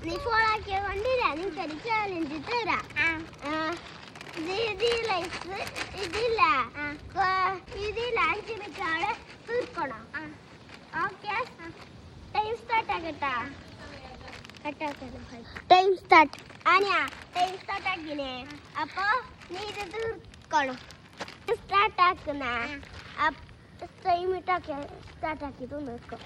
നീ ഫോളാക്കിയ കൊണ്ടില്ല നിനക്കൊരു ചാലഞ്ച് തരാം. ഇതില്ല 5 മിനിറ്റ് തീർക്കണം. ഓക്കെ, ടൈം സ്റ്റാർട്ട് ആക്കട്ടാ. ടൈം സ്റ്റാർട്ട് ആക്കിനെ. അപ്പൊ നീ ഇത് തീർക്കണം. സ്റ്റാർട്ട് ആക്കുന്ന ടൈം ഇട്ടാക്കി സ്റ്റാർട്ട് ആക്കിയത് നോക്കാം.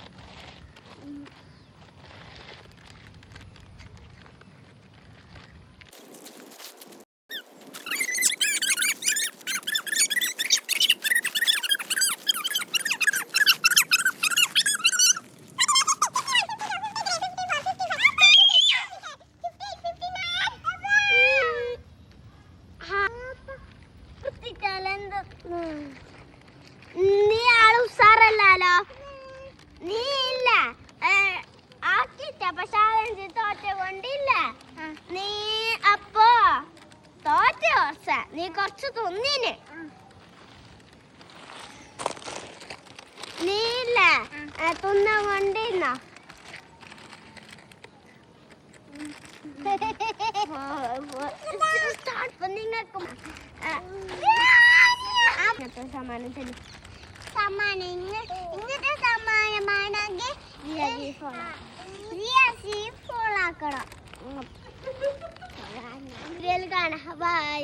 നീ ആള് ഉസാറല്ലോ. നീ ഇല്ല ആക്കിട്ട പക്ഷെ തോറ്റ കൊണ്ടില്ല. നീ അപ്പോ തോറ്റ കുറച്ച നീ കുറച്ച് തിന്നിന്. നീ ഇല്ല തിന്ന കൊണ്ടിരുന്നോ. നിങ്ങൾക്ക് സമ്മാനം തരും. ഇങ്ങനത്തെ സമ്മാനമാണെങ്കിൽ ഫോളാക്കണം. കാണാം. ബൈ.